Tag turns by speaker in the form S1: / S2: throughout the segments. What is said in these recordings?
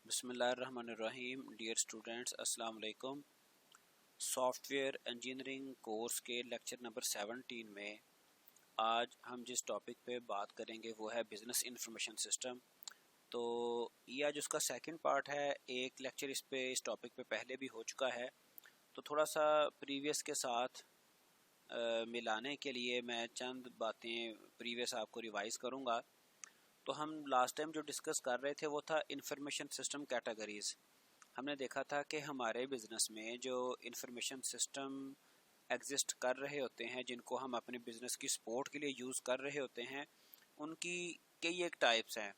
S1: بسم اللہ الرحمن الرحیم. ڈیئر اسٹوڈنٹس، السلام علیکم. سافٹ ویئر انجینئرنگ کورس کے لیکچر نمبر 17 میں آج ہم جس ٹاپک پہ بات کریں گے وہ ہے بزنس انفارمیشن سسٹم. تو یہ آج اس کا سیکنڈ پارٹ ہے. ایک لیکچر اس ٹاپک پہ پہلے بھی ہو چکا ہے، تو تھوڑا سا پریویس کے ساتھ ملانے کے لیے میں چند باتیں پریویس آپ کو ریوائز کروں گا. تو ہم لاسٹ ٹائم جو ڈسکس کر رہے تھے وہ تھا انفارمیشن سسٹم کیٹیگریز. ہم نے دیکھا تھا کہ ہمارے بزنس میں جو انفارمیشن سسٹم ایگزسٹ کر رہے ہوتے ہیں، جن کو ہم اپنے بزنس کی سپورٹ کے لیے یوز کر رہے ہوتے ہیں، ان کی کئی ایک ٹائپس ہیں.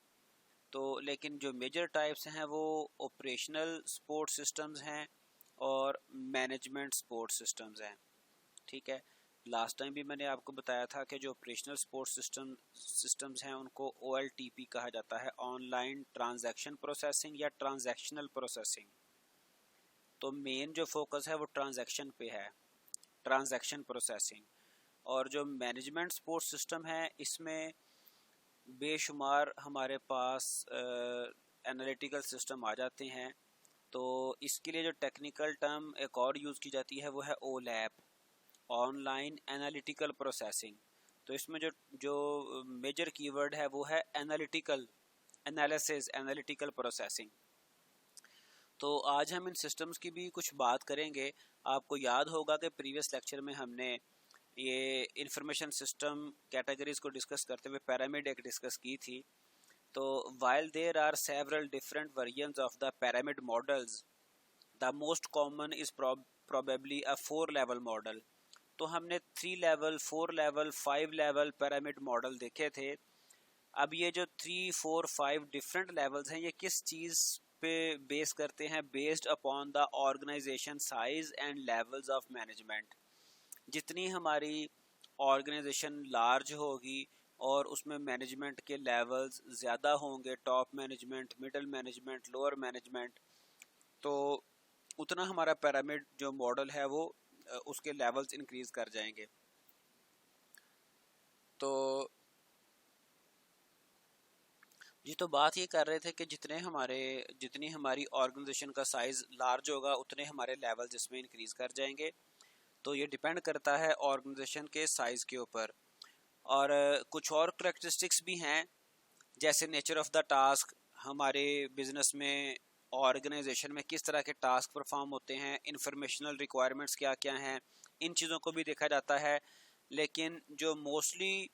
S1: تو لیکن جو میجر ٹائپس ہیں وہ آپریشنل سپورٹ سسٹمز ہیں اور مینجمنٹ سپورٹ سسٹمز ہیں. ٹھیک ہے، لاسٹ ٹائم بھی میں نے آپ کو بتایا تھا کہ جو آپریشنل سپورٹ سسٹمز ہیں ان کو OLTP کہا جاتا ہے، آن لائن ٹرانزیکشن پروسیسنگ یا ٹرانزیکشنل پروسیسنگ. تو مین جو فوکس ہے وہ ٹرانزیکشن پہ ہے، ٹرانزیکشن پروسیسنگ. اور جو مینجمنٹ سپورٹ سسٹم ہے اس میں بے شمار ہمارے پاس انالیٹیکل سسٹم آ جاتے ہیں. تو اس کے لیے جو ٹیکنیکل ٹرم ایک اور یوز کی جاتی ہے وہ ہے OLAP، on line analytical processing. تو اس میں جو میجر کی ورڈ ہے وہ ہے انالیٹیکل، انالیسز، انالیٹیکل پروسیسنگ. تو آج ہم ان سسٹمز کی بھی کچھ بات کریں گے. آپ کو یاد ہوگا کہ پریویس لیکچر میں ہم نے یہ انفارمیشن سسٹم کیٹیگریز کو ڈسکس کرتے ہوئے پیرامڈ ایک ڈسکس کی تھی. تو while there are several different versions of the pyramid models, the most common is probably a 4-level model. تو ہم نے 3 level, 4 level, 5 level pyramid model دیکھے تھے. اب یہ جو 3، 4، 5 ڈفرینٹ لیولز ہیں، یہ کس چیز پہ بیس کرتے ہیں؟ Based upon the organisation size and levels of management. جتنی ہماری آرگنائزیشن لارج ہوگی اور اس میں مینجمنٹ کے لیولز زیادہ ہوں گے، top management, middle management, lower management, تو اتنا ہمارا پیرامڈ جو ماڈل ہے وہ اس کے لیولز انکریز کر جائیں گے. تو بات یہ کر رہے تھے کہ جتنی ہماری آرگنائزیشن کا سائز لارج ہوگا اتنے ہمارے لیولز اس میں انکریز کر جائیں گے. تو یہ ڈیپینڈ کرتا ہے آرگنائزیشن کے سائز کے اوپر. اور کچھ اور کریکٹرسٹکس بھی ہیں، جیسے نیچر آف دا ٹاسک. ہمارے بزنس میں آرگنائزیشن میں کس طرح کے ٹاسک پرفارم ہوتے ہیں، انفارمیشنل ریکوائرمنٹس کیا کیا ہیں، ان چیزوں کو بھی دیکھا جاتا ہے. لیکن جو موسٹلی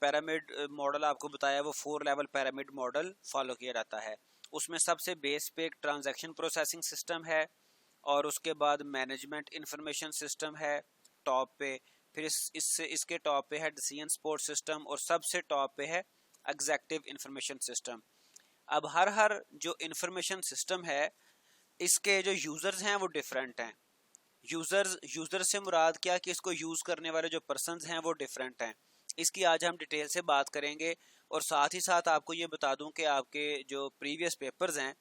S1: پیرامڈ ماڈل آپ کو بتایا وہ 4 لیول پیرامڈ ماڈل فالو کیا جاتا ہے. اس میں سب سے بیس پہ ایک ٹرانزیکشن پروسیسنگ سسٹم ہے، اور اس کے بعد مینجمنٹ انفارمیشن سسٹم ہے ٹاپ پہ. پھر اس کے ٹاپ پہ ہے ڈیسیژن سپورٹ سسٹم، اور سب سے ٹاپ پہ ہے ایگزیکٹو انفارمیشن سسٹم. اب ہر جو انفارمیشن سسٹم ہے اس کے جو یوزرز ہیں وہ ڈیفرنٹ ہیں. یوزر سے مراد کیا کہ اس کو یوز کرنے والے جو پرسنز ہیں وہ ڈیفرنٹ ہیں. اس کی آج ہم ڈیٹیل سے بات کریں گے. اور ساتھ ہی ساتھ آپ کو یہ بتا دوں کہ آپ کے جو پریویس پیپرز ہیں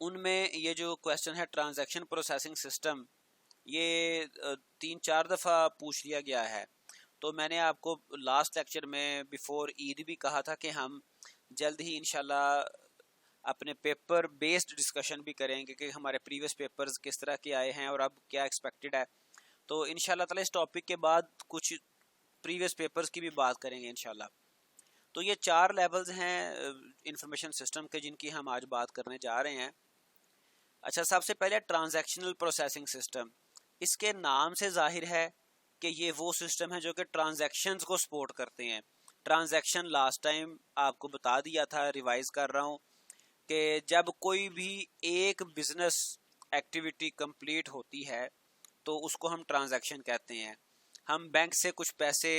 S1: ان میں یہ جو کویسچن ہے ٹرانزیکشن پروسیسنگ سسٹم، یہ 3-4 دفعہ پوچھ لیا گیا ہے. تو میں نے آپ کو لاسٹ لیکچر میں بیفور عید بھی کہا تھا کہ ہم جلد ہی انشاءاللہ اپنے پیپر بیسڈ ڈسکشن بھی کریں گے کہ ہمارے پریویس پیپرز کس طرح کے آئے ہیں اور اب کیا ایکسپیکٹڈ ہے. تو انشاءاللہ تعالی اس ٹاپک کے بعد کچھ پریویس پیپرز کی بھی بات کریں گے انشاءاللہ. تو یہ 4 لیولز ہیں انفارمیشن سسٹم کے جن کی ہم آج بات کرنے جا رہے ہیں. اچھا، سب سے پہلے ٹرانزیکشنل پروسیسنگ سسٹم. اس کے نام سے ظاہر ہے کہ یہ وہ سسٹم ہے جو کہ ٹرانزیکشنز کو سپورٹ کرتے ہیں. ٹرانزیکشن لاسٹ ٹائم آپ کو بتا دیا تھا، ریوائز کر رہا ہوں، کہ جب کوئی بھی ایک بزنس ایکٹیویٹی کمپلیٹ ہوتی ہے تو اس کو ہم ٹرانزیکشن کہتے ہیں. ہم بینک سے کچھ پیسے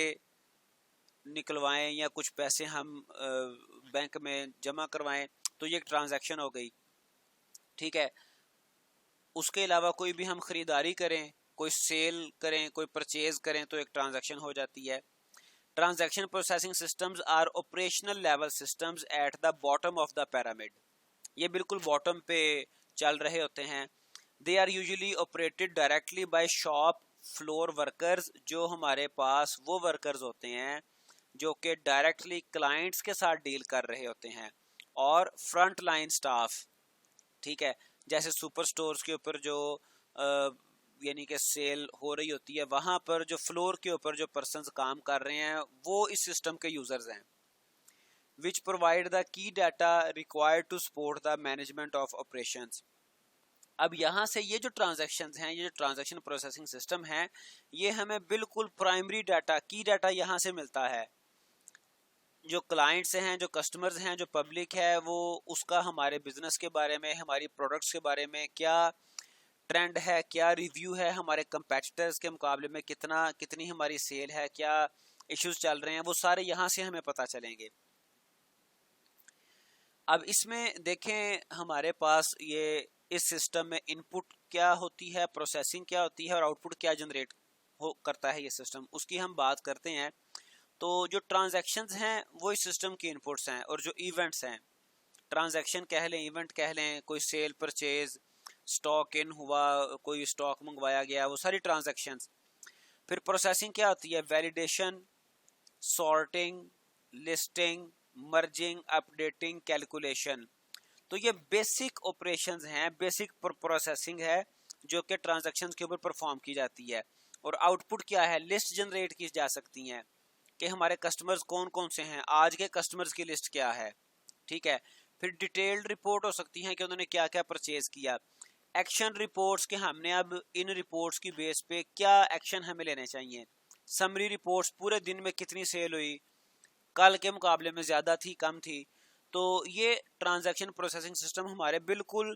S1: نکلوائیں یا کچھ پیسے ہم بینک میں جمع کروائیں تو یہ ایک ٹرانزیکشن ہو گئی. ٹھیک ہے، اس کے علاوہ کوئی بھی ہم خریداری کریں، کوئی سیل کریں، کوئی پرچیز کریں تو ایک ٹرانزیکشن ہو جاتی ہے. Transaction processing systems are operational level systems at the bottom of the pyramid. یہ بالکل باٹم پہ چل رہے ہوتے ہیں. They are usually operated directly by shop floor workers. جو ہمارے پاس وہ ورکرز ہوتے ہیں جو کہ ڈائریکٹلی کلائنٹس کے ساتھ ڈیل کر رہے ہوتے ہیں. اور فرنٹ لائن سٹاف. ٹھیک ہے, جیسے سپر سٹورز کے اوپر جو یعنی کہ سیل ہو رہی ہوتی ہے, وہاں پر جو فلور کے اوپر جو پرسنز کام کر رہے ہیں وہ اس سسٹم کے یوزرز ہیں. which provide the key data required to support the management of operations. اب یہاں سے یہ جو ٹرانزیکشنز ہیں, یہ جو ٹرانزیکشن پروسیسنگ سسٹم ہے, یہ ہمیں بالکل پرائمری ڈاٹا, کی ڈاٹا یہاں سے ملتا ہے. جو کلائنٹس ہیں, جو کسٹمرز ہیں, جو پبلک ہے, وہ اس کا ہمارے بزنس کے بارے میں, ہماری پروڈکٹس کے بارے میں کیا ٹرینڈ ہے, کیا ریویو ہے, ہمارے کمپیٹیٹرز کے مقابلے میں کتنی ہماری سیل ہے, کیا ایشوز چل رہے ہیں, وہ سارے یہاں سے ہمیں پتہ چلیں گے. اب اس میں دیکھیں ہمارے پاس یہ اس سسٹم میں ان پٹ کیا ہوتی ہے, پروسیسنگ کیا ہوتی ہے, اور آؤٹ پٹ کیا جنریٹ کرتا ہے یہ سسٹم, اس کی ہم بات کرتے ہیں. تو جو ٹرانزیکشنز ہیں وہ اس سسٹم کی انپٹس ہیں, اور جو ایونٹس ہیں, ٹرانزیکشن کہہ لیں, ایونٹ کہہ لیں, کوئی سیل پرچیز, سٹاک ان ہوا, کوئی سٹاک منگوایا گیا, وہ ساری ٹرانزیکشنز. پھر پروسیسنگ کیا ہوتی ہے, validation, sorting, listing, merging, updating, calculation. تو یہ بیسک آپریشنز ہیں, بیسک پروسیسنگ ہے جو کہ ٹرانزیکشنز کے اوپر پرفارم کی جاتی ہے. اور آؤٹ پٹ کیا ہے, لسٹ جنریٹ کی جا سکتی ہیں کہ ہمارے کسٹمرز کون کون سے ہیں, آج کے کسٹمرز کی لسٹ کیا ہے. ٹھیک ہے, پھر ڈیٹیلڈ رپورٹ ہو سکتی ہیں کہ انہوں نے کیا کیا پرچیز کیا. ایکشن رپورٹس کہ ہم نے اب ان رپورٹس کی بیس پہ کیا ایکشن ہمیں لینے چاہیے. سمری رپورٹس, پورے دن میں کتنی سیل ہوئی, کل کے مقابلے میں زیادہ تھی, کم تھی. تو یہ ٹرانزیکشن پروسیسنگ سسٹم ہمارے بالکل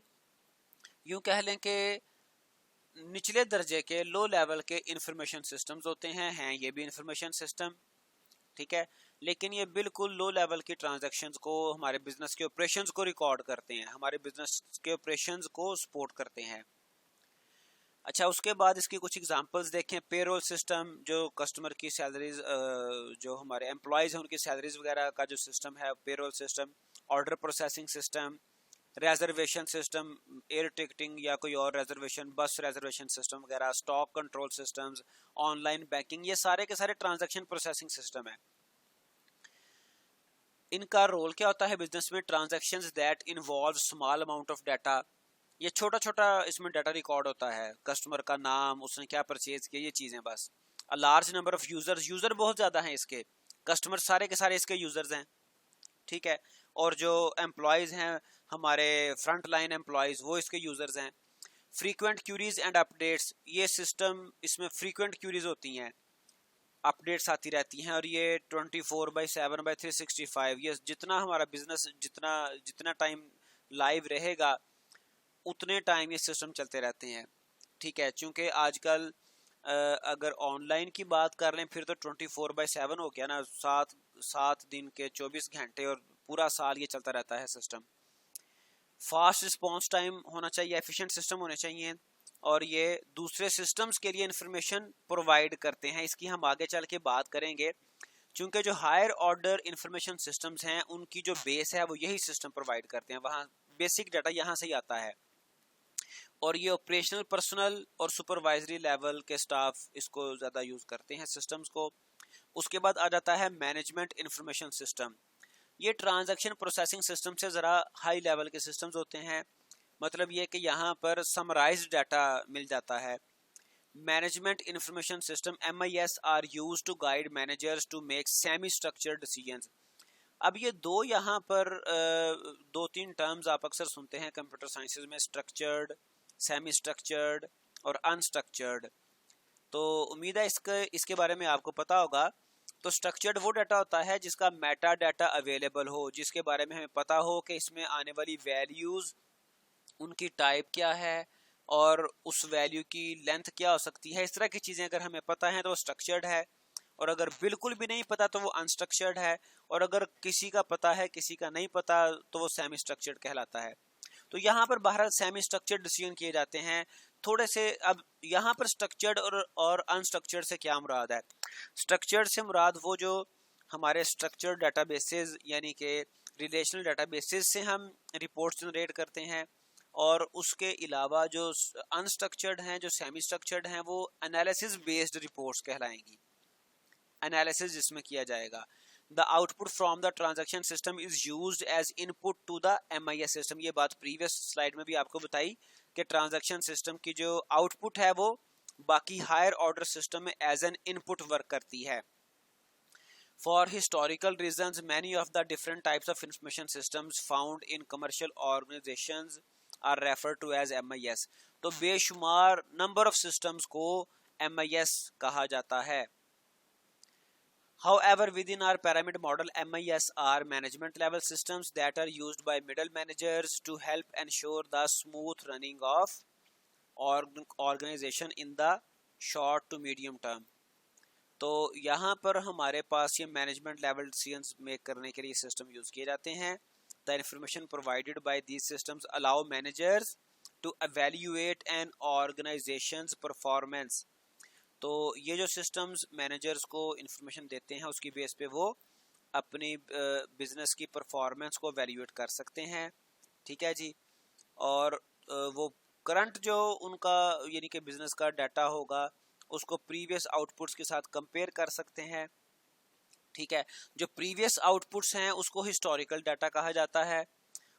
S1: یوں کہہ لیں کہ نچلے درجے کے, لو لیول کے انفارمیشن سسٹمز ہوتے ہیں یہ بھی انفارمیشن سسٹم. ٹھیک ہے, لیکن یہ بالکل لو لیول کی ٹرانزیکشنز کو, ہمارے بزنس کے آپریشنز کو ریکارڈ کرتے ہیں, ہمارے بزنس کے آپریشنز کو سپورٹ کرتے ہیں. اچھا, اس کے بعد اس کی کچھ ایگزامپلز دیکھیں. پے رول سسٹم, جو کسٹمر کی سیلریز, جو ہمارے امپلائیز ہیں ان کی سیلریز وغیرہ کا جو سسٹم ہے, payroll system. Order processing system, reservation system, air ticketing یا کوئی اور ریزرویشن, بس ریزرویشن سسٹم وغیرہ, stock control systems, online banking, یہ سارے کے سارے ٹرانزیکشن پروسیسنگ سسٹم ہیں. ان کا رول کیا ہوتا ہے بزنس میں, transactions that involve small amount of data. یہ چھوٹا چھوٹا اس میں ڈیٹا ریکارڈ ہوتا ہے, کسٹمر کا نام, اس نے کیا پرچیز کیا, یہ چیزیں بس. Large number of users, user بہت زیادہ ہیں اس کے, کسٹمر سارے کے سارے اس کے یوزرز ہیں. ٹھیک ہے, اور جو امپلائیز ہیں ہمارے فرنٹ لائن امپلائیز, وہ اس کے یوزرز ہیں. فریکوینٹ کیوریز اینڈ اپڈیٹس, یہ سسٹم اس میں فریکوینٹ کیوریز ہوتی ہیں, اپڈیٹس آتی رہتی ہیں, اور یہ 24/7/365, یہ جتنا ہمارا بزنس جتنا ٹائم لائیو رہے گا اتنے ٹائم یہ سسٹم چلتے رہتے ہیں. ٹھیک ہے, چونکہ آج کل اگر آن لائن کی بات کر لیں پھر تو 24/7 ہو گیا نا, 7 دن کے 24 گھنٹے اور پورا سال یہ چلتا رہتا ہے سسٹم. فاسٹ رسپانس ٹائم ہونا چاہیے, ایفیشینٹ سسٹم ہونے چاہیے, اور یہ دوسرے سسٹمز کے لیے انفارمیشن پرووائڈ کرتے ہیں. اس کی ہم آگے چل کے بات کریں گے, چونکہ جو ہائر آرڈر انفارمیشن سسٹمز ہیں ان کی جو بیس ہے وہ یہی سسٹم پرووائڈ کرتے ہیں, وہاں بیسک ڈیٹا یہاں سے ہی آتا ہے. اور یہ آپریشنل پرسنل اور سپروائزری لیول کے سٹاف اس کو زیادہ یوز کرتے ہیں سسٹمز کو. اس کے بعد آ جاتا ہے مینجمنٹ انفارمیشن سسٹم. یہ ٹرانزیکشن پروسیسنگ سسٹم سے ذرا ہائی لیول کے سسٹمز ہوتے ہیں, مطلب یہ کہ یہاں پر سمرائزڈ ڈیٹا مل جاتا ہے. Management information system MIS are use to guide managers to make semi structured decisions. اب یہ دو یہاں پر 2-3 ٹرمز آپ اکثر سنتے ہیں کمپیوٹر سائنسز میں, اسٹرکچرڈ, سیمی اسٹرکچرڈ اور انسٹرکچرڈ. تو امید ہے اس کے بارے میں آپ کو پتا ہوگا. تو اسٹرکچرڈ وہ ڈیٹا ہوتا ہے جس کا میٹا ڈیٹا اویلیبل ہو, جس کے بارے میں ہمیں پتا ہو کہ اس میں آنے والی ویلیوز, ان کی ٹائپ کیا ہے اور اس ویلیو کی لینتھ کیا ہو سکتی ہے. اس طرح کی چیزیں اگر ہمیں پتا ہیں تو وہ اسٹرکچرڈ ہے, اور اگر بالکل بھی نہیں پتا تو وہ انسٹرکچرڈ ہے, اور اگر کسی کا پتا ہے کسی کا نہیں پتا تو وہ سیمی اسٹرکچرڈ کہلاتا ہے. تو یہاں پر بہرحال سیمی اسٹرکچرڈ ڈیسیژن کیے جاتے ہیں تھوڑے سے. اب یہاں پر اسٹرکچرڈ اور انسٹرکچرڈ سے کیا مراد ہے؟ اسٹرکچرڈ سے مراد وہ جو ہمارے اسٹرکچرڈ ڈیٹا بیسز یعنی کہ ریلیشنل ڈیٹا بیسز سے ہم رپورٹس جنریٹ کرتے ہیں, اور اس کے علاوہ جو انسٹرکچرڈ ہیں, جو سیمی اسٹرکچرڈ ہیں, وہ انالیسس بیسڈ رپورٹس کہلائیں گی, انالیسس جس میں کیا جائے گا. the output from the transaction system is used as input to the MIS system. یہ بات previous slide میں بھی آپ کو بتائی کہ transaction system کی جو output ہے وہ باقی higher order system میں as an input work کرتی ہے. For historical reasons, many of the different types of information systems found in commercial organizations are referred to as MIS. تو بے شمار number of systems کو MIS کہا جاتا ہے. However, within our pyramid model, MIS are management level systems that are used by middle managers to help ensure the smooth running of organization in the short to medium term. تو یہاں پر ہمارے پاس یہ management level decisions make کرنے کے لیے system use کیے جاتے ہیں. The information provided by these systems allow managers to evaluate an organization's performance. تو یہ جو سسٹمز مینیجرز کو انفارمیشن دیتے ہیں اس کی بیس پہ وہ اپنی بزنس کی پرفارمنس کو ایویلیویٹ کر سکتے ہیں. ٹھیک ہے جی. اور وہ کرنٹ جو ان کا یعنی کہ بزنس کا ڈیٹا ہوگا اس کو پریویس آؤٹ پٹس کے ساتھ کمپیئر کر سکتے ہیں. ٹھیک ہے. جو پریویس آؤٹ پٹس ہیں اس کو ہسٹوریکل ڈیٹا کہا جاتا ہے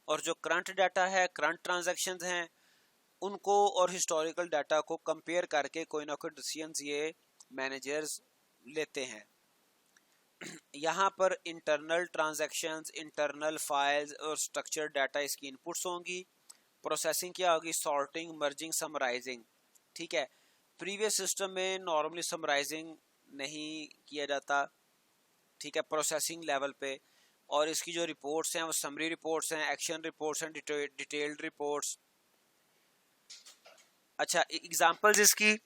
S1: اور جو کرنٹ ڈیٹا ہے کرنٹ ٹرانزیکشنز ہیں ان کو اور ہسٹوریکل ڈیٹا کو کمپیئر کر کے کوئی نہ کوئی ڈیسیژنز یہ مینیجرز لیتے ہیں. یہاں پر انٹرنل ٹرانزیکشنز، انٹرنل فائلز اور اسٹرکچر ڈیٹا اس کی انپٹس ہوں گی. پروسیسنگ کیا ہوگی؟ Sorting, merging, summarising. ٹھیک ہے. پریویس سسٹم میں نارملی سمرائزنگ نہیں کیا جاتا. ٹھیک ہے. پروسیسنگ لیول پہ، اور اس کی جو رپورٹس ہیں وہ سمری رپورٹس ہیں، ایکشن رپورٹس ہیں، ڈیٹیلڈ رپورٹس. اچھا ایگزامپلز اس کی: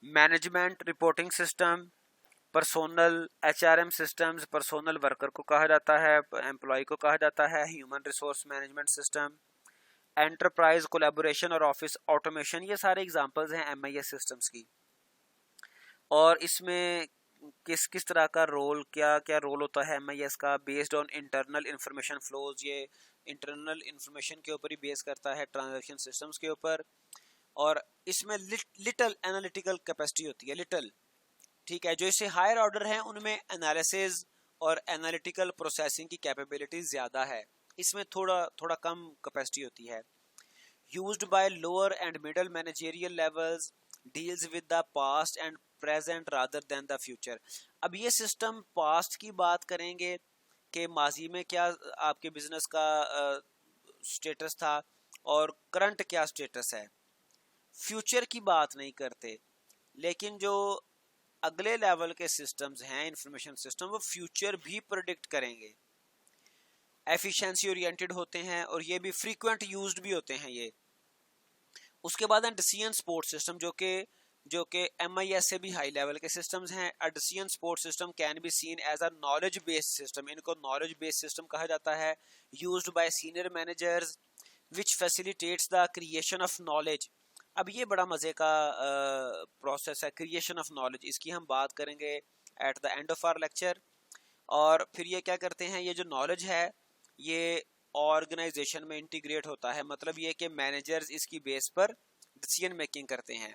S1: management reporting system, personal HRM systems, personal worker کو کہا جاتا ہے، امپلائی کو کہا جاتا ہے، human resource management system, enterprise collaboration اور آفس آٹومیشن. یہ سارے ایگزامپلز ہیں MIS سسٹمز کی. اور اس میں کس طرح کا رول، کیا رول ہوتا ہے MIS کا؟ Based on internal information flows. یہ انٹرنل انفارمیشن کے اوپر ہی بیس کرتا ہے، ٹرانزیکشن سسٹمز کے اوپر. اور اس میں لٹل انالیٹیکل کیپیسٹی ہوتی ہے، لٹل. ٹھیک ہے. جو اس سے ہائر آرڈر ہیں ان میں انالیسز اور انالیٹیکل پروسیسنگ کی کیپیبلٹی زیادہ ہے، اس میں تھوڑا کم کیپیسٹی ہوتی ہے. used by lower and middle managerial levels, deals with the past and present rather than the future. اب یہ سسٹم پاسٹ کی بات کریں گے کہ ماضی میں کیا آپ کے بزنس کا سٹیٹس تھا اور کرنٹ کیا سٹیٹس ہے. فیوچر کی بات نہیں کرتے. لیکن جو اگلے لیول کے سسٹمز ہیں انفارمیشن سسٹم، وہ فیوچر بھی پریڈکٹ کریں گے. ایفیشنسی اورینٹڈ ہوتے ہیں اور یہ بھی فریکوینٹ یوزڈ بھی ہوتے ہیں یہ. اس کے بعد ڈیسیژن سپورٹ سسٹم جو کہ MIS سے بھی ہائی لیول کے سسٹمز ہیں. Decision support system can be seen as a knowledge based system. ان کو نالج بیسڈ سسٹم کہا جاتا ہے. Used by senior managers which facilitates the creation of knowledge. اب یہ بڑا مزے کا پروسیس ہے، کریشن آف نالج. اس کی ہم بات کریں گے at the end of our lecture. اور پھر یہ کیا کرتے ہیں، یہ جو نالج ہے یہ آرگنائزیشن میں انٹیگریٹ ہوتا ہے. مطلب یہ کہ مینیجرز اس کی بیس پر ڈیسیژن میکنگ کرتے ہیں.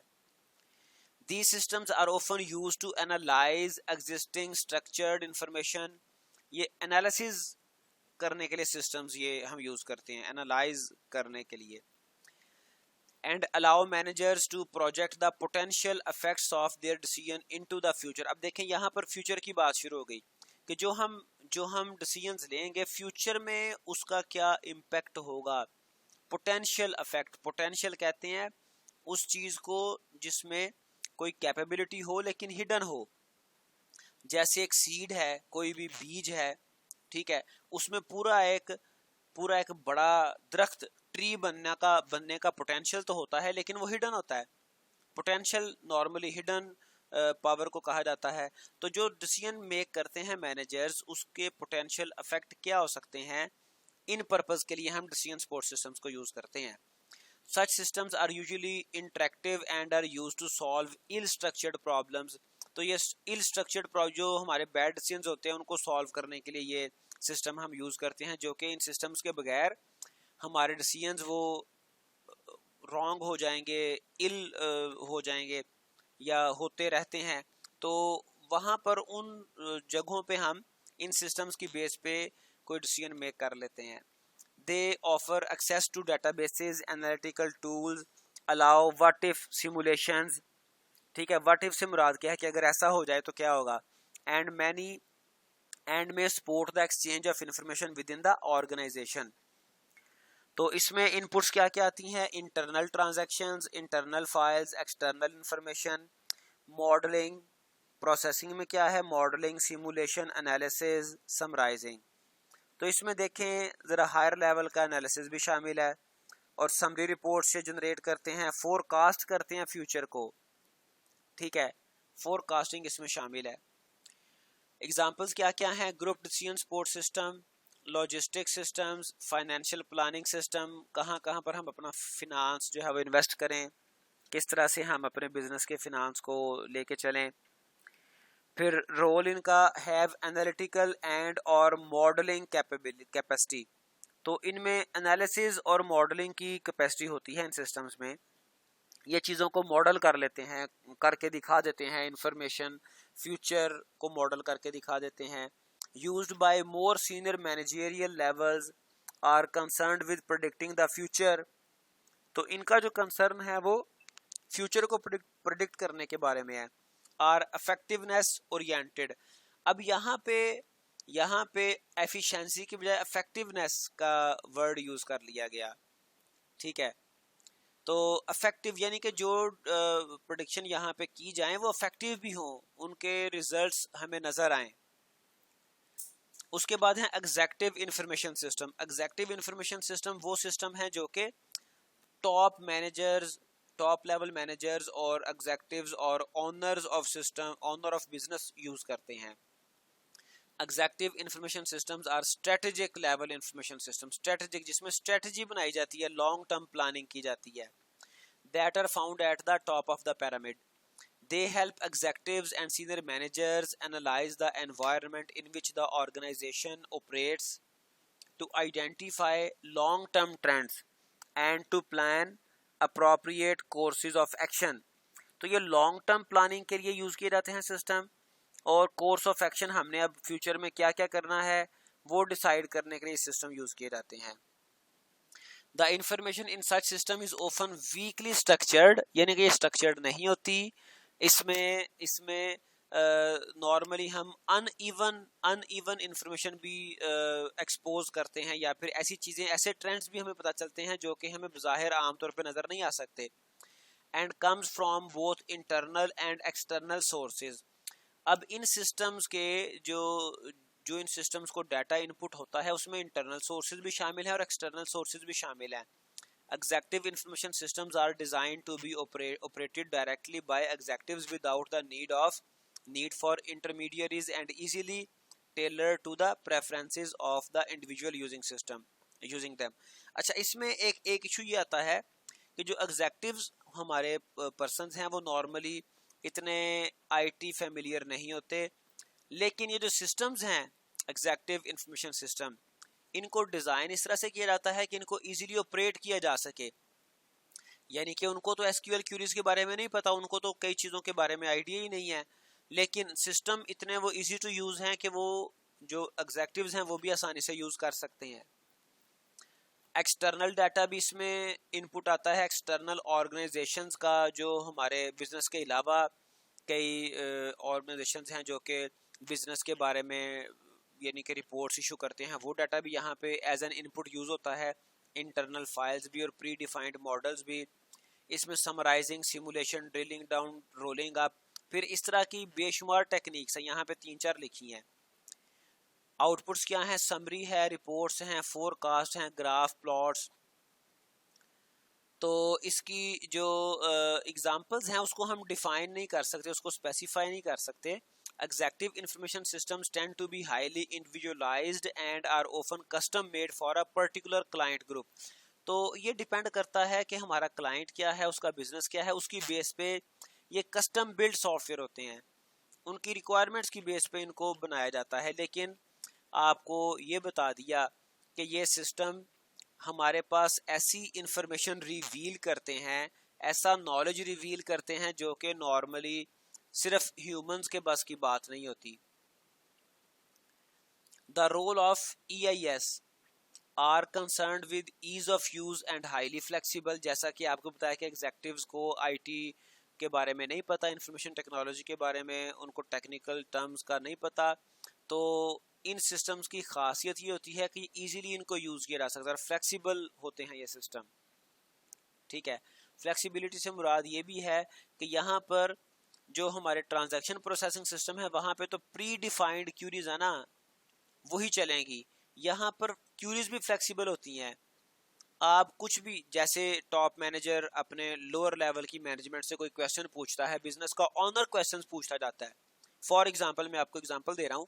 S1: These systems are often used to analyze existing structured information. یہ انالیسز کرنے کے لیے سسٹمز یہ ہم یوز کرتے ہیں، انالائز کرنے کے لیے. And allow managers to project the potential effects of their decision into the future. اب دیکھیں یہاں پر فیوچر کی بات شروع ہو گئی کہ جو ہم ڈیسیژنز لیں گے فیوچر میں اس کا کیا امپیکٹ ہوگا. پوٹینشیل افیکٹ، پوٹینشیل کہتے ہیں اس چیز کو جس میں کوئی کیپیبلٹی ہو لیکن ہڈن ہو. جیسے ایک سیڈ ہے، کوئی بھی بیج ہے، ٹھیک ہے، اس میں پورا ایک بڑا درخت، ٹری بننے کا پوٹینشیل تو ہوتا ہے لیکن وہ ہڈن ہوتا ہے. پوٹینشیل نارملی ہڈن پاور کو کہا جاتا ہے. تو جو ڈیسیژن میک کرتے ہیں مینیجرز اس کے پوٹینشیل افیکٹ کیا ہو سکتے ہیں، ان پرپز کے لیے ہم ڈیسیژن سپورٹ سسٹمز کو یوز کرتے ہیں. Such systems are usually interactive and are used to solve ill-structured problems. تو یہ ill-structured جو ہمارے bad decisions ہوتے ہیں ان کو solve کرنے کے لیے یہ سسٹم ہم یوز کرتے ہیں، جو کہ ان سسٹمز کے بغیر ہمارے decisions وہ wrong ہو جائیں گے، ill ہو جائیں گے یا ہوتے رہتے ہیں. تو وہاں پر ان جگہوں پہ ہم ان سسٹمز کی بیس پہ کوئی ڈیسیژن میک کر لیتے ہیں. They offer access to databases, analytical tools, allow what if simulations. ٹھیک ہے, وٹ اف سے مراد کیا ہے کہ اگر ایسا ہو جائے تو کیا ہوگا. اینڈ میں support the exchange of information within the organisation. تو اس میں ان پٹس کیا کیا آتی ہیں, internal transactions, internal files, external information, modelling. Processing میں کیا ہے, ماڈلنگ, سیمولیشن, انالیسز, سمرائزنگ. تو اس میں دیکھیں ذرا ہائر لیول کا انالیسز بھی شامل ہے, اور سمری رپورٹ سے جنریٹ کرتے ہیں, فور کاسٹ کرتے ہیں فیوچر کو. ٹھیک ہے, فور کاسٹنگ اس میں شامل ہے. ایگزامپلز کیا کیا ہیں, group decision support system, logistic systems, financial planning system, کہاں کہاں پر ہم اپنا فنانس جو ہے وہ انویسٹ کریں, کس طرح سے ہم اپنے بزنس کے فنانس کو لے کے چلیں. پھر رول ان کا ہیو انالیٹیکل اینڈ اور ماڈلنگ کیپیسٹی. تو ان میں انالیسز اور ماڈلنگ کی کیپیسٹی ہوتی ہے ان سسٹمز میں. یہ چیزوں کو ماڈل کر لیتے ہیں, کر کے دکھا دیتے ہیں, انفارمیشن فیوچر کو ماڈل کر کے دکھا دیتے ہیں. used by more senior managerial levels are concerned with predicting the future. تو ان کا جو کنسرن ہے وہ فیوچر کو پریڈکٹ کرنے کے بارے میں ہے. are effectiveness oriented. اب یہاں پہ ایفیشنسی کی بجائے افیکٹونیس کا ورڈ یوز کر لیا گیا. ٹھیک ہے, تو افیکٹو یعنی کہ جو پریڈکشن یہاں پہ کی جائیں وہ افیکٹو بھی ہوں, ان کے ریزلٹس ہمیں نظر آئیں. اس کے بعد ہے executive information system. Executive information system وہ سسٹم ہے جو کہ top managers, top level managers اور ایگزیکٹوز اور owners of system, owner of business use کرتے ہیں. Executive information systems are strategic level information system. Strategic جس میں اسٹریٹجی بنائی جاتی ہے, لانگ ٹرم پلاننگ کی جاتی ہے. That are found at the top of the pyramid. They help executives and senior managers analyze the environment in which the organization operates, to identify long-term trends and to plan appropriate courses of action. تو یہ long term planning کے لیے use کیے جاتے ہیں system, اور course of action ہم نے اب فیوچر میں کیا کیا کرنا ہے وہ ڈیسائیڈ کرنے کے لیے سسٹم یوز کیے جاتے ہیں. The information in such system is often weakly structured, یعنی کہ یہ اسٹرکچرڈ نہیں ہوتی. اس میں نارملی ہم ان ایون انفارمیشن بھی ایکسپوز کرتے ہیں, یا پھر ایسی چیزیں, ایسے ٹرینڈز بھی ہمیں پتہ چلتے ہیں جو کہ ہمیں بظاہر عام طور پہ نظر نہیں آ سکتے. And comes from both internal and external sources. اب ان سسٹمز کے جو ان سسٹمز کو ڈیٹا ان پٹ ہوتا ہے اس میں انٹرنل سورسز بھی شامل ہیں اور ایکسٹرنل سورسز بھی شامل ہیں. Executive information systems are designed to be operated directly by executives without the need for intermediaries and easily tailored to the preferences of the individual using them. اچھا, اس میں ایک ایشو یہ آتا ہے کہ جو ایگزیکٹوز ہمارے پرسنز ہیں وہ نارملی اتنے آئی ٹی فیملیئر نہیں ہوتے, لیکن یہ جو سسٹمز ہیں ایگزیکٹو انفارمیشن سسٹم, ان کو ڈیزائن اس طرح سے کیا جاتا ہے کہ ان کو ایزیلی آپریٹ کیا جا سکے. یعنی کہ ان کو تو ایس کیو ایل کیوریز کے بارے میں نہیں پتا, ان کو تو کئی چیزوں کے بارے میں آئیڈیا ہی نہیں ہے, لیکن سسٹم اتنے وہ ایزی ٹو یوز ہیں کہ وہ جو ایگزیکٹوز ہیں وہ بھی آسانی سے یوز کر سکتے ہیں. ایکسٹرنل ڈیٹا بھی اس میں ان پٹ آتا ہے, ایکسٹرنل آرگنائزیشنز کا, جو ہمارے بزنس کے علاوہ کئی آرگنائزیشنز ہیں جو کہ بزنس کے بارے میں یعنی کہ رپورٹس ایشو کرتے ہیں, وہ ڈیٹا بھی یہاں پہ as an in put use ہوتا ہے. انٹرنل فائلز بھی اور پری ڈیفائنڈ ماڈلز بھی. اس میں summarising, simulation, drilling down, rolling up, پھر اس طرح کی بے شمار ٹیکنیکس ہیں, یہاں پہ 3-4 لکھی ہیں. آؤٹ پٹس کیا ہیں, سمری ہے, رپورٹس ہیں, فور کاسٹ ہیں, گراف, پلاٹس. تو اس کی جو ایگزامپلز ہیں اس کو ہم ڈیفائن نہیں کر سکتے, اس کو اسپیسیفائی نہیں کر سکتے. Executive information systems tend to be highly individualized and are often custom made for a particular client group. تو یہ ڈیپینڈ کرتا ہے کہ ہمارا کلائنٹ کیا ہے, اس کا بزنس کیا ہے, اس کی بیس پہ یہ کسٹم بلڈ سافٹ ویئر ہوتے ہیں, ان کی ریکوائرمنٹس کی بیس پہ ان کو بنایا جاتا ہے. لیکن آپ کو یہ بتا دیا کہ یہ سسٹم ہمارے پاس ایسی انفارمیشن ریویل کرتے ہیں, ایسا نالج ریویل کرتے ہیں جو کہ نارملی صرف ہیومنز کے بس کی بات نہیں ہوتی. The role of EIS are concerned with ease of use and highly flexible. جیسا کہ آپ کو بتایا کہ ایگزیکٹیوز کو IT کے بارے میں نہیں پتا، انفارمیشن ٹیکنالوجی کے بارے میں ان کو ٹیکنیکل ٹرمز کا نہیں پتا، تو ان سسٹمز کی خاصیت یہ ہوتی ہے کہ ایزیلی ان کو یوز کیا جا سکتا ہے، فلیکسیبل ہوتے ہیں یہ سسٹم. ٹھیک ہے، فلیکسیبلٹی سے مراد یہ بھی ہے کہ یہاں پر جو ہمارے ٹرانزیکشن پروسیسنگ سسٹم ہے وہاں پہ تو پری ڈیفائنڈ کیوریز ہے نا، وہی چلیں گی. یہاں پر کیوریز بھی فلیکسیبل ہوتی ہیں. آپ کچھ بھی، جیسے ٹاپ مینیجر اپنے لوور لیول کی مینجمنٹ سے کوئی کویسچن پوچھتا ہے، بزنس کا آنر کویسچن پوچھتا جاتا ہے. فار ایگزامپل میں آپ کو ایگزامپل دے رہا ہوں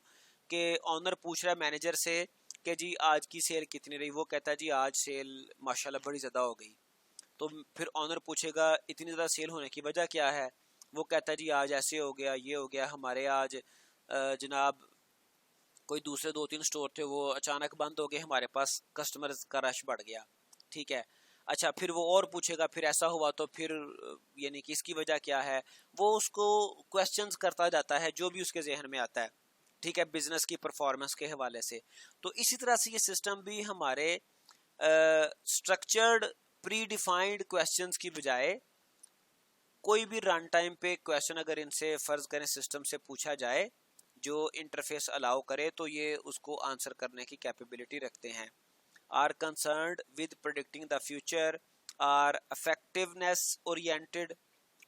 S1: کہ آنر پوچھ رہا ہے مینیجر سے کہ جی آج کی سیل کتنی رہی، وہ کہتا ہے جی آج سیل ماشاءاللہ بڑی زیادہ ہو گئی. تو پھر آنر پوچھے گا اتنی زیادہ سیل ہونے کی وجہ کیا ہے، وہ کہتا ہے جی آج ایسے ہو گیا، یہ ہو گیا، ہمارے آج جناب کوئی دوسرے 2-3 سٹور تھے وہ اچانک بند ہو گئے، ہمارے پاس کسٹمرز کا رش بڑھ گیا. ٹھیک ہے، اچھا پھر وہ اور پوچھے گا پھر ایسا ہوا تو پھر یعنی کہ اس کی وجہ کیا ہے، وہ اس کو کویسچنز کرتا جاتا ہے جو بھی اس کے ذہن میں آتا ہے. ٹھیک ہے، بزنس کی پرفارمنس کے حوالے سے. تو اسی طرح سے یہ سسٹم بھی ہمارے اسٹرکچرڈ پری ڈیفائنڈ کویسچنز کی بجائے کوئی بھی رن ٹائم پہ کویسچن اگر ان سے فرض کریں سسٹم سے پوچھا جائے جو انٹرفیس الاؤ کرے تو یہ اس کو آنسر کرنے کی کیپیبلٹی رکھتے ہیں. are concerned with predicting the future, are effectiveness oriented.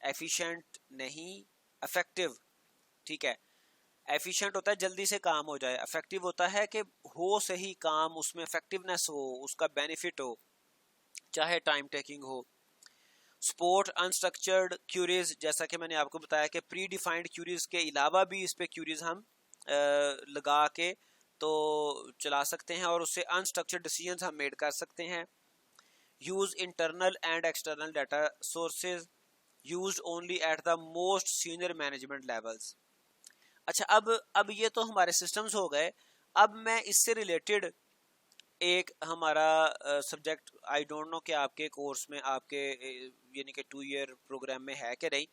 S1: efficient نہیں، effective. ٹھیک ہے، efficient ہوتا ہے جلدی سے کام ہو جائے، effective ہوتا ہے کہ ہو صحیح کام، اس میں effectiveness ہو، اس کا benefit ہو، چاہے ٹائم ٹیکنگ ہو. سپورٹ انسٹرکچرڈ کیوریز، جیسا کہ میں نے آپ کو بتایا کہ پری ڈیفائنڈ کیوریز کے علاوہ بھی اس پہ کیوریز ہم لگا کے تو چلا سکتے ہیں اور اس سے انسٹرکچرڈ ڈیسیژنز ہم میڈ کر سکتے ہیں. Use internal and external data sources used only at the most senior management levels. اچھا اب یہ تو ہمارے سسٹمز ہو گئے. اب میں اس سے ریلیٹڈ ایک ہمارا سبجیکٹ، آئی ڈونٹ نو کہ آپ کے کورس میں آپ کے یعنی کہ 2 ایئر پروگرام میں ہے کہ نہیں،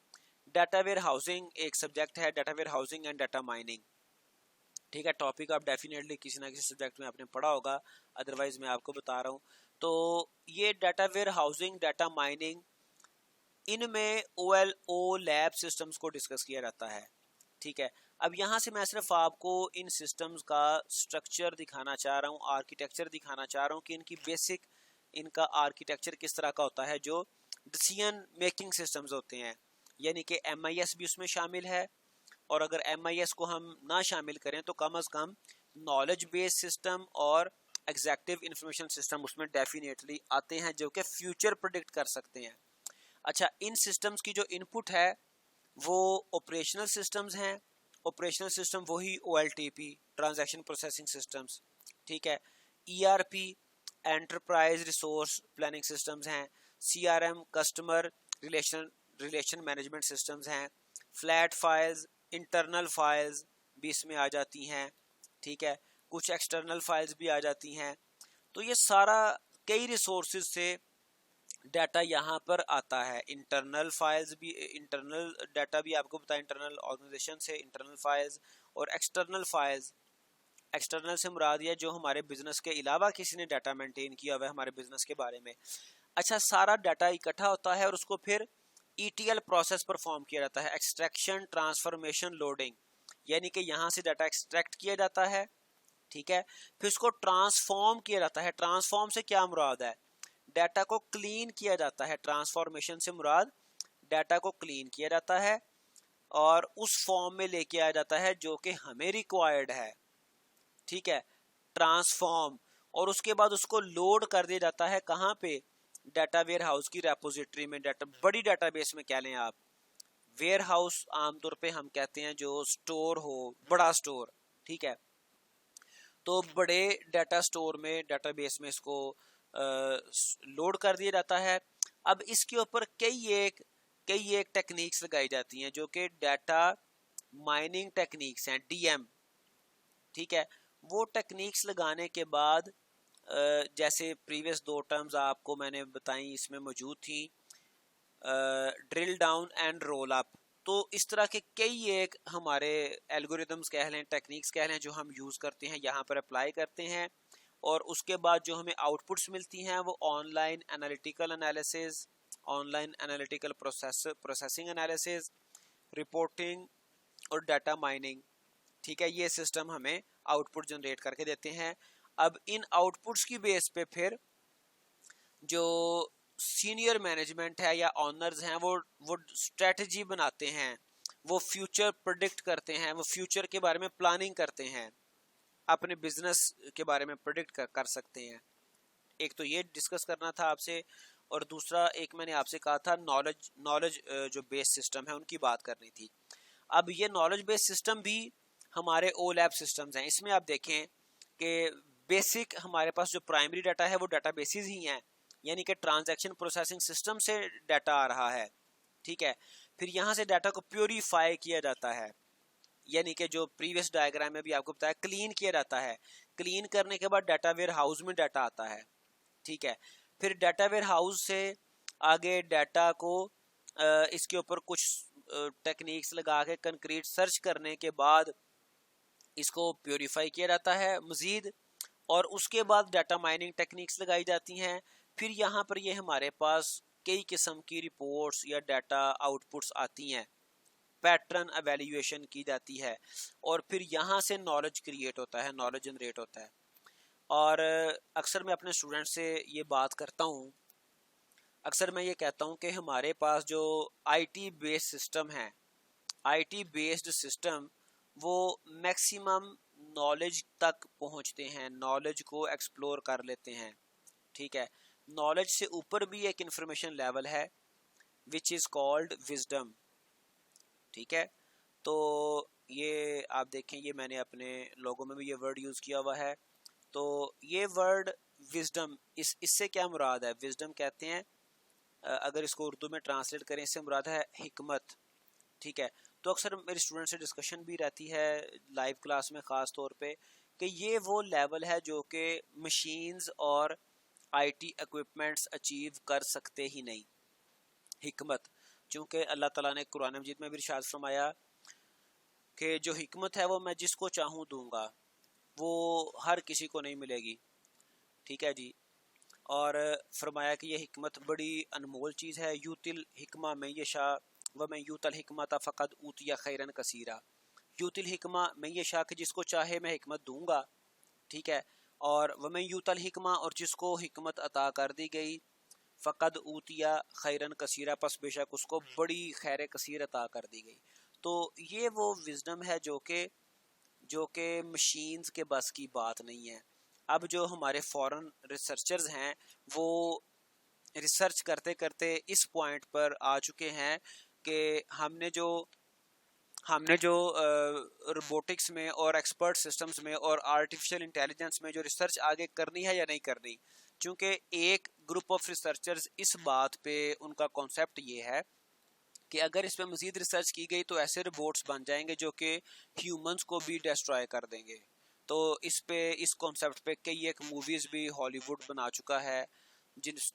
S1: ڈیٹا ویئر ہاؤسنگ ایک سبجیکٹ ہے، data where housing and data mining. ٹھیک ہے، ٹاپک آپ ڈیفینیٹلی کسی نہ کسی سبجیکٹ میں آپ نے پڑھا ہوگا، ادروائز میں آپ کو بتا رہا ہوں. تو یہ data warehousing, data mining, ان میں OLO لیب سسٹمز کو ڈسکس کیا جاتا ہے. ٹھیک ہے، اب یہاں سے میں صرف آپ کو ان سسٹمز کا سٹرکچر دکھانا چاہ رہا ہوں، آرکیٹیکچر دکھانا چاہ رہا ہوں کہ ان کی بیسک، ان کا آرکیٹیکچر کس طرح کا ہوتا ہے جو ڈیسیژن میکنگ سسٹمز ہوتے ہیں. یعنی کہ MIS بھی اس میں شامل ہے، اور اگر MIS کو ہم نہ شامل کریں تو کم از کم نالج بیس سسٹم اور ایگزیکٹو انفارمیشن سسٹم اس میں ڈیفینیٹلی آتے ہیں جو کہ فیوچر پریڈکٹ کر سکتے ہیں. اچھا، ان سسٹمز کی جو ان پٹ ہے وہ آپریشنل سسٹمز ہیں. آپریشنل سسٹم وہی OLTP ٹرانزیکشن پروسیسنگ سسٹمز. ٹھیک ہے، ERP enterprise resource planning systems ہیں. CRM customer relation management systems ہیں. فلیٹ فائلز، انٹرنل فائلز بھی اس میں آ جاتی ہیں. ٹھیک ہے، کچھ ایکسٹرنل فائلز بھی آ جاتی ہیں. تو یہ سارا کئی ریسورسز سے ڈیٹا یہاں پر آتا ہے. انٹرنل فائلز بھی، انٹرنل ڈیٹا بھی آپ کو بتایا انٹرنل آرگنائزیشن سے انٹرنل فائلز، اور ایکسٹرنل فائلز، ایکسٹرنل سے مراد یہ جو ہمارے بزنس کے علاوہ کسی نے ڈیٹا مینٹین کیا ہوا ہے ہمارے بزنس کے بارے میں. اچھا، سارا ڈیٹا اکٹھا ہوتا ہے اور اس کو پھر ETL پروسیس پرفارم کیا جاتا ہے، ایکسٹریکشن ٹرانسفارمیشن لوڈنگ. یعنی کہ یہاں سے ڈیٹا ایکسٹریکٹ کیا جاتا ہے. ٹھیک ہے، پھر اس کو ٹرانسفارم کیا جاتا ہے. ٹرانسفارم سے کیا مراد ہے؟ ڈیٹا کو کلین کیا جاتا ہے. ٹرانسفارمیشن سے مراد ڈیٹا کو کلین کیا جاتا ہے اور اس فارم میں لے کے آیا جاتا ہے جو کہ ہمیں ریکوائرڈ ہے. ٹھیک ہے، ٹرانسفارم، اور اس کے بعد اس کو لوڈ کر دیا جاتا ہے کہاں پہ؟ ڈیٹا ویئر ہاؤس کی ریپوزیٹری میں. بڑی ڈیٹا بیس میں کہہ لیں آپ. ویئر ہاؤس عام طور پہ ہم کہتے ہیں جو سٹور ہو، بڑا سٹور. ٹھیک ہے، تو بڑے ڈیٹا سٹور میں، ڈیٹا بیس میں اس کو لوڈ کر دیا جاتا ہے. اب اس کے اوپر کئی ایک ٹیکنیکس لگائی جاتی ہیں جو کہ ڈیٹا مائننگ ٹیکنیکس ہیں، DM. ٹھیک ہے، وہ ٹیکنیکس لگانے کے بعد جیسے پریویس 2 ٹرمز آپ کو میں نے بتائیں اس میں موجود تھی، drill down and roll up. تو اس طرح کے کئی ایک ہمارے الگوریدمز کہہ لیں، ٹیکنیکس کہہ لیں، جو ہم یوز کرتے ہیں، یہاں پر اپلائی کرتے ہیں، اور اس کے بعد جو ہمیں آؤٹ پٹس ملتی ہیں وہ on line analytical analysis, on line analytical processing analysis, reporting اور ڈیٹا مائننگ. ٹھیک ہے، یہ سسٹم ہمیں آؤٹ پٹ جنریٹ کر کے دیتے ہیں. اب ان آؤٹ پٹس کی بیس پہ پھر جو سینئر مینجمنٹ ہے یا آنرز ہیں وہ اسٹریٹجی بناتے ہیں، وہ فیوچر پرڈکٹ کرتے ہیں، وہ فیوچر کے بارے میں پلاننگ کرتے ہیں، اپنے بزنس کے بارے میں پرڈکٹ کر سکتے ہیں. ایک تو یہ ڈسکس کرنا تھا آپ سے، اور دوسرا ایک میں نے آپ سے کہا تھا نالج جو بیس سسٹم ہے ان کی بات کرنی تھی. اب یہ نالج بیس سسٹم بھی ہمارے او لیب سسٹمز ہیں. اس میں آپ دیکھیں کہ بیسک ہمارے پاس جو پرائمری ڈیٹا ہے وہ ڈیٹا بیسز ہی ہیں، یعنی کہ ٹرانزیکشن پروسیسنگ سسٹم سے ڈیٹا آ رہا ہے. ٹھیک ہے، پھر یہاں سے ڈیٹا کو پیوریفائی کیا جاتا ہے، یعنی کہ جو پریویس ڈائیگرام میں بھی آپ کو بتایا کلین کیا جاتا ہے. کلین کرنے کے بعد ڈیٹا ویئر ہاؤس میں ڈیٹا آتا ہے. ٹھیک ہے، پھر ڈیٹا ویئر ہاؤس سے آگے ڈیٹا کو اس کے اوپر کچھ ٹیکنیکس لگا کے کنکریٹ سرچ کرنے کے بعد اس کو پیوریفائی کیا جاتا ہے مزید، اور اس کے بعد ڈیٹا مائننگ ٹیکنیکس لگائی جاتی ہیں. پھر یہاں پر یہ ہمارے پاس کئی قسم کی رپورٹس یا ڈیٹا آؤٹ پٹس آتی ہیں، پیٹرن ایویلیویشن کی جاتی ہے، اور پھر یہاں سے نالج کریٹ ہوتا ہے، نالج جنریٹ ہوتا ہے. اور اکثر میں اپنے اسٹوڈنٹ سے یہ بات کرتا ہوں، اکثر میں یہ کہتا ہوں کہ ہمارے پاس جو آئی ٹی بیس سسٹم ہے، آئی ٹی بیسڈ سسٹم، وہ میکسیمم نالج تک پہنچتے ہیں، نالج کو ایکسپلور کر لیتے ہیں. ٹھیک ہے، نالج سے اوپر بھی ایک انفارمیشن لیول ہے which is called wisdom. ٹھیک ہے، تو یہ آپ دیکھیں، یہ میں نے اپنے لوگوں میں بھی یہ ورڈ یوز کیا ہوا ہے. تو یہ ورڈ وزڈم، اس سے کیا مراد ہے؟ وزڈم کہتے ہیں، اگر اس کو اردو میں ٹرانسلیٹ کریں، اس سے مراد ہے حکمت. ٹھیک ہے، تو اکثر میرے اسٹوڈنٹ سے ڈسکشن بھی رہتی ہے لائیو کلاس میں خاص طور پہ کہ یہ وہ لیول ہے جو کہ مشینز اور آئی ٹی اکوپمنٹس اچیو کر سکتے ہی نہیں. حکمت، چونکہ اللہ تعالیٰ نے قرآن مجید میں بھی ارشاد فرمایا کہ جو حکمت ہے وہ میں جس کو چاہوں دوں گا، وہ ہر کسی کو نہیں ملے گی. ٹھیک ہے جی، اور فرمایا کہ یہ حکمت بڑی انمول چیز ہے. یوت الحکمہ من یشاء ومن یوت الحکمۃ فقد اوتی خیرا کثیرا. یوت الحکمہ من یشاء کہ جس کو چاہے میں حکمت دوں گا. ٹھیک ہے، اور ومن یوت الحکمہ اور جس کو حکمت عطا کر دی گئی، فقد اوتیا خیرا کثیرا پس بے شک اس کو بڑی خیر کثیر عطا کر دی گئی. تو یہ وہ وزڈم ہے جو کہ مشینز کے بس کی بات نہیں ہے. اب جو ہمارے فورن ریسرچرز ہیں وہ ریسرچ کرتے کرتے اس پوائنٹ پر آ چکے ہیں کہ ہم نے جو روبوٹکس میں اور ایکسپرٹ سسٹمز میں اور آرٹیفیشل انٹیلیجنس میں جو ریسرچ آگے کرنی ہے یا نہیں کرنی، چونکہ ایک گروپ آف ریسرچرز اس بات پہ ان کا کانسیپٹ یہ ہے کہ اگر اس پہ مزید ریسرچ کی گئی تو ایسے روبوٹس بن جائیں گے جو کہ ہیومنز کو بھی ڈسٹرائے کر دیں گے. تو اس کانسیپٹ پہ کئی ایک موویز بھی ہالی ووڈ بنا چکا ہے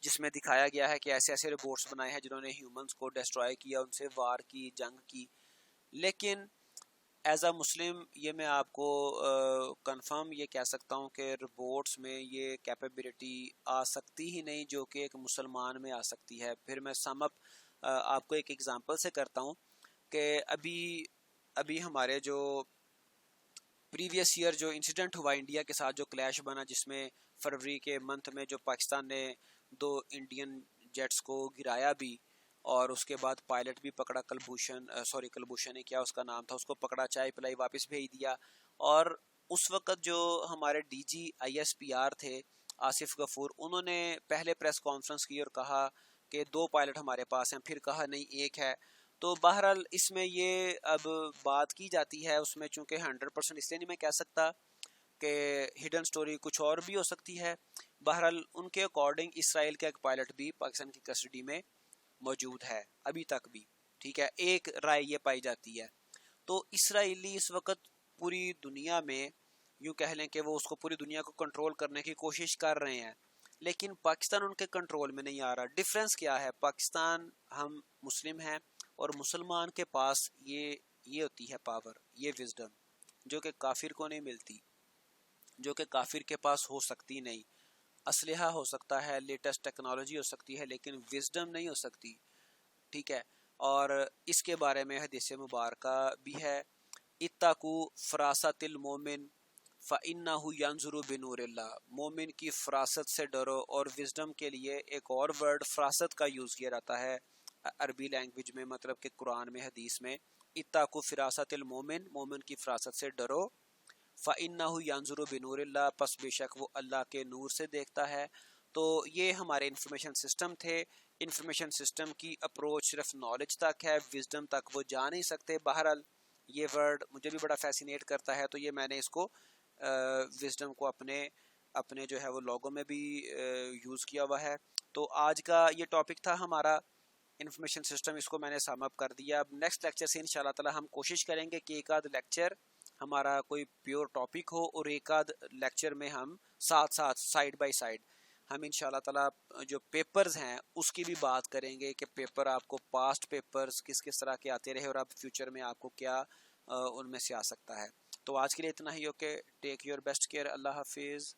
S1: جس میں دکھایا گیا ہے کہ ایسے روبوٹس بنائے ہیں جنہوں نے ہیومنز کو ڈسٹرائے کیا، ان سے وار کی، جنگ کی. لیکن ایز اے مسلم یہ میں آپ کو کنفرم یہ کہہ سکتا ہوں کہ روبوٹس میں یہ کیپیبلٹی آ سکتی ہی نہیں جو کہ ایک مسلمان میں آ سکتی ہے. پھر میں سم اپ آپ کو ایک ایگزامپل سے کرتا ہوں کہ ابھی ہمارے جو پریویس ایئر جو انسیڈنٹ ہوا انڈیا کے ساتھ، جو کلیش بنا جس میں فروری کے منتھ میں جو پاکستان نے 2 انڈین جیٹس کو گرایا بھی، اور اس کے بعد پائلٹ بھی پکڑا، کلبھوشن نے کیا اس کا نام تھا، اس کو پکڑا، چائے پلائی، واپس بھیج دیا. اور اس وقت جو ہمارے ڈی جی ISPR تھے آصف غفور، انہوں نے پہلے پریس کانفرنس کی اور کہا کہ 2 پائلٹ ہمارے پاس ہیں، پھر کہا نہیں 1 ہے. تو بہرحال اس میں یہ اب بات کی جاتی ہے، اس میں چونکہ 100% اس لیے نہیں میں کہہ سکتا کہ ہڈن سٹوری کچھ اور بھی ہو سکتی ہے. بہرحال ان کے اکارڈنگ اسرائیل کا ایک پائلٹ بھی پاکستان کی کسٹڈی میں موجود ہے ابھی تک بھی. ٹھیک ہے، ایک رائے یہ پائی جاتی ہے. تو اسرائیلی اس وقت پوری دنیا میں یوں کہہ لیں کہ وہ اس کو پوری دنیا کو کنٹرول کرنے کی کوشش کر رہے ہیں، لیکن پاکستان ان کے کنٹرول میں نہیں آ رہا. ڈفرینس کیا ہے؟ پاکستان، ہم مسلم ہیں اور مسلمان کے پاس یہ ہوتی ہے پاور، یہ وزڈم، جو کہ کافر کو نہیں ملتی، جو کہ کافر کے پاس ہو سکتی نہیں۔ اسلحہ ہو سکتا ہے، لیٹسٹ ٹیکنالوجی ہو سکتی ہے، لیکن وزڈم نہیں ہو سکتی، ٹھیک ہے۔ اور اس کے بارے میں حدیث مبارکہ بھی ہے، اتقوا فراست المومن فَإِنَّهُ يَنْظُرُ بِنُورِ اللَّهِ، مومن کی فراست سے ڈرو۔ اور وزڈم کے لیے ایک اور ورڈ فراست کا یوز کیا جاتا ہے عربی لینگویج میں، مطلب کہ قرآن میں، حدیث میں، اتقوا فراست المومن، مومن کی فراست سے ڈرو، فَإِنَّهُ يَنْظُرُ بِنُورِ اللَّهِ، پس بے شک وہ اللہ کے نور سے دیکھتا ہے۔ تو یہ ہمارے انفارمیشن سسٹم تھے۔ انفارمیشن سسٹم کی اپروچ صرف نالج تک ہے، وزڈم تک وہ جا نہیں سکتے۔ بہرحال یہ ورڈ مجھے بھی بڑا فیسینیٹ کرتا ہے، تو یہ میں نے اس کو وزڈم کو اپنے جو ہے وہ لوگو میں بھی یوز کیا ہوا ہے۔ تو آج کا یہ ٹاپک تھا ہمارا انفارمیشن سسٹم، اس کو میں نے سم اپ کر دیا۔ اب نیکسٹ لیکچر سے انشاءاللہ تعالی ہم کوشش کریں گے کہ ایک آدھ لیکچر ہمارا کوئی پیور ٹاپک ہو، اور ایک آدھ لیکچر میں ہم ساتھ ساتھ سائیڈ بائی سائیڈ ہم انشاءاللہ تعالی جو پیپرز ہیں اس کی بھی بات کریں گے، کہ پیپر آپ کو پاسٹ پیپرز کس طرح کے آتے رہے، اور اب فیوچر میں آپ کو کیا ان میں سے آ سکتا ہے۔ تو آج کے لیے اتنا ہی، okay, take your best care, اللہ حافظ۔